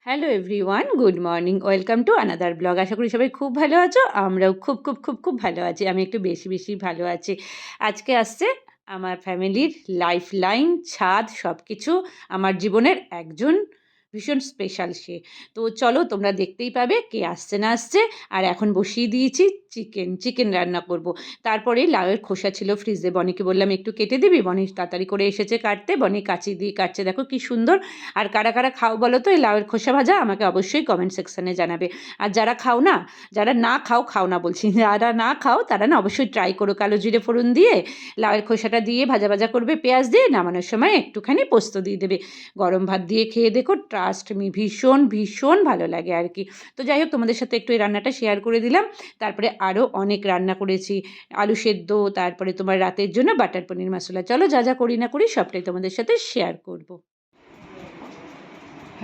Hello everyone, good morning, welcome to another blog. আশা করি সবাই খুব ভালো আছো। আমরাও খুব খুব খুব খুব ভালো আছি। আমি একটু বেশি বেশি ভালো আছি। আজকে আসছে আমার ফ্যামিলির লাইফ লাইন, ছাদ, সব কিছু আমার জীবনের একজন ভীষণ স্পেশাল সে। তো চলো তোমরা দেখতেই পাবে কে আসছে না আসছে। আর এখন বসিয়ে দিয়েছি চিকেন রান্না করব। তারপরে লাউয়ের খোসা ছিল ফ্রিজে, বনিকে বললাম একটু কেটে দিবি। বনি তাড়াতাড়ি করে এসেছে কাটতে, বনি কাঁচি দিয়ে কাটছে, দেখো কি সুন্দর। আর কারা কারা খাও বলো তো এই লাউয়ের খোসা ভাজা, আমাকে অবশ্যই কমেন্ট সেকশানে জানাবে। আর যারা খাও না, যারা না খাও না বলছি, যারা না খাও তারা না অবশ্যই ট্রাই করো। কালো জিরে ফোড়ন দিয়ে লাউয়ের খোসাটা দিয়ে ভাজা ভাজা করবে, পেঁয়াজ দিয়ে নামানোর সময় একটুখানি পোস্ত দিয়ে দেবে। গরম ভাত দিয়ে খেয়ে দেখো, ট্রাস্ট মি, ভীষণ ভীষণ ভালো লাগে আর কি। তো যাই হোক, তোমাদের সাথে একটু এই রান্নাটা শেয়ার করে দিলাম। তারপরে আরও অনেক রান্না করেছি, আলু সেদ্ধ, তারপরে তোমার রাতের জন্য বাটার পনির মশলা। চলো যা যা করি না করি সবটাই তোমাদের সাথে শেয়ার করব।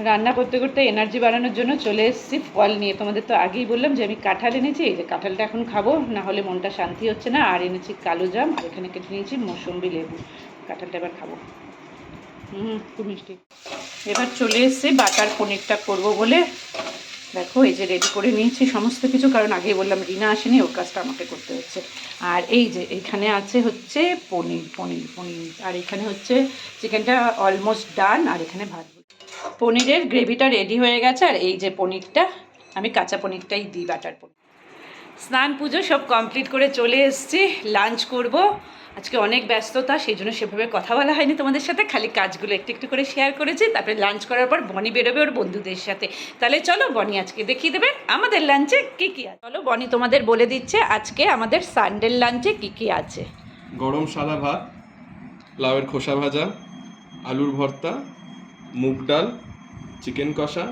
রান্না করতে করতে এনার্জি বাড়ানোর জন্য চলে এসেছি ফল নিয়ে। তোমাদের তো আগেই বললাম যে আমি কাঁঠাল এনেছি, এই যে কাঁঠালটা এখন খাবো, না হলে মনটা শান্তি হচ্ছে না। আর এনেছি কালো জাম, আর এখানে কেটে নিয়েছি মৌসম্বি লেবু। কাঁঠালটা এবার খাবো। খুব মিষ্টি। এবার চলে এসেছি বাটার পনিরটা করব বলে। দেখো এই যে রেডি করে নিয়েছি সমস্ত কিছু, কারণ আগেই বললাম রিনা আসেনি, ওর কাজটা আমাকে করতে হচ্ছে। আর এই যে এইখানে আছে হচ্ছে পনির পনির পনির আর এখানে হচ্ছে চিকেনটা অলমোস্ট ডান, আর এখানে ভাত। পনিরের গ্রেভিটা রেডি হয়ে গেছে, আর এই যে পনিরটা, আমি কাঁচা পনিরটাই দিই বাটার পনির। স্নান পুজো সব কমপ্লিট করে চলে এসেছি, লাঞ্চ করব। আজকে অনেক ব্যস্ততা, সেই জন্য সেভাবে কথা বলা হয়নি তোমাদের সাথে, খালি কাজগুলো একটু একটু করে শেয়ার করেছি। তারপরে লাঞ্চ করার পর বনি বেরোবে ওর বন্ধুদের সাথে। তাহলে চলো বনি আজকে দেখিয়ে দেবে আমাদের লাঞ্চে কী কী আছে। চলো বনি তোমাদের বলে দিচ্ছে আজকে আমাদের সানডের লাঞ্চে কী কী আছে। গরম সাদা ভাত, লাউয়ের খোসা ভাজা, আলুর ভর্তা, মুগ ডাল, চিকেন কষা,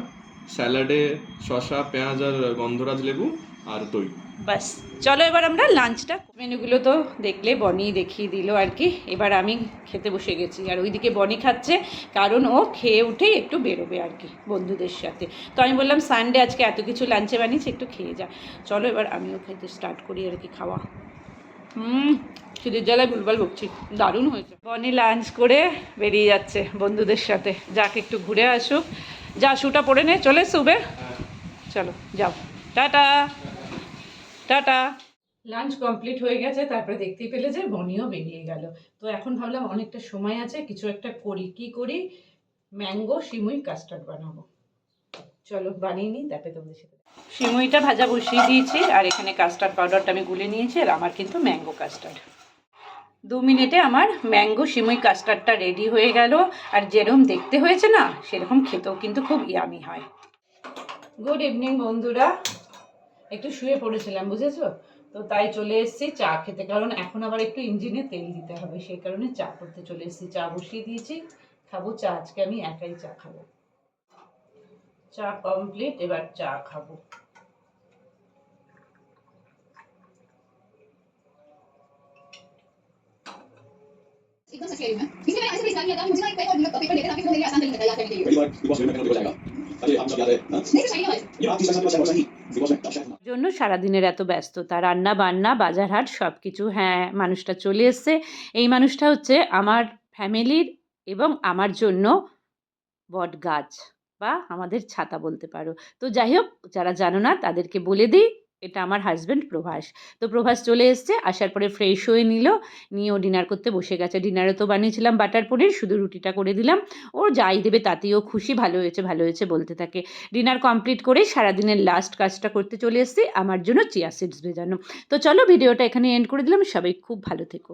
স্যালাডে শসা, পেঁয়াজ আর গন্ধরাজ লেবু আর দই। বাস, চলো এবার আমরা লাঞ্চটা, মেনুগুলো তো দেখলে বনি দেখিয়ে দিল আর কি। এবার আমি খেতে বসে গেছি, আর ওইদিকে বনি খাচ্ছে, কারণ ও খেয়ে উঠেই একটু বেরোবে আর কি বন্ধুদের সাথে। তো আমি বললাম সানডে আজকে এত কিছু লাঞ্চে বানিয়েছি, একটু খেয়ে যা। চলো এবার আমিও খেতে স্টার্ট করি আর কি, খাওয়া। খিদের জ্বালায় ভুলভাল বকছি, দারুণ হয়েছে। বনি লাঞ্চ করে বেরিয়ে যাচ্ছে বন্ধুদের সাথে, যাকে একটু ঘুরে আসুক। যা শুটা পরে নে, চলে এসো উবের। চলো যাও, টাটা টাটা। লাঞ্চ কমপ্লিট হয়ে গেছে, তারপরে দেখতেই পেলে যে বনিও বেরিয়ে গেল। তো এখন ভাবলাম অনেকটা সময় আছে, কিছু একটা করি। কি করি? ম্যাঙ্গো সিমুই কাস্টার্ড বানাবো। চলো বানিয়ে নিই, তারপরে তোমাদের সাথে। সিমুইটা ভাজা বসিয়ে দিয়েছি, আর এখানে কাস্টার্ড পাউডারটা আমি গুলে নিয়েছি, আর আমার কিন্তু ম্যাঙ্গো কাস্টার্ড। 2 মিনিটে আমার ম্যাঙ্গো সিমুই কাস্টার্ডটা রেডি হয়ে গেল। আর যেরকম দেখতে হয়েছে না, সেরকম খেতেও কিন্তু খুব ইয়ামি হয়। গুড ইভিনিং বন্ধুরা। একটু শুয়ে পড়েছিলাম বুঝেছো, তো তাই চলে এসেছি চা খেতে, কারণ এখন আবার একটু ইঞ্জিনে তেল দিতে হবে, সেই কারণে চা করতে চলে এসেছি। চা বসিয়ে দিয়েছি, খাবো চা। আজকে আমি একাই চা খাবো। চা কমপ্লিট, এবার চা খাবো। एकदम सच कह रही हूं मैं। इसलिए मैंने ऐसे भी इसलिए था कि मुझे ना एक पेन और पेपर लेकर आके मेरे लिए आसान तरीके से तैयार करने के लिए। पहली बार बिग बॉस में हो जाएगा। अरे आप सब याद है ना? नहीं तो चाहिए हमारे ये बात 30 साल सही बिग बॉस में तब शायद জন্য সারাদিনের এত ব্যস্ততা, রান্না বান্না, বাজারহাট সব কিছু। হ্যাঁ, মানুষটা চলে এসছে। এই মানুষটা হচ্ছে আমার ফ্যামিলির এবং আমার জন্য বট গাছ, বা আমাদের ছাতা বলতে পারো। তো যাই হোক, যারা জানো না তাদেরকে বলে দিই, এটা আমার হাজব্যান্ড প্রভাস। তো প্রভাস চলে এসছে, আসার পরে ফ্রেশ হয়ে নিয়ে ও ডিনার করতে বসে গেছে। ডিনারে তো বানিয়েছিলাম বাটার পনির, শুধু রুটিটা করে দিলাম। ও যাই দেবে তাতেও খুশি, ভালো হয়েছে বলতে থাকে। ডিনার কমপ্লিট করে সারাদিনের লাস্ট কাজটা করতে চলে এসেছি, আমার জন্য চিয়া সিডস ভেজানো। তো চলো ভিডিওটা এখানে এন্ড করে দিলাম। সবাই খুব ভালো থেকো।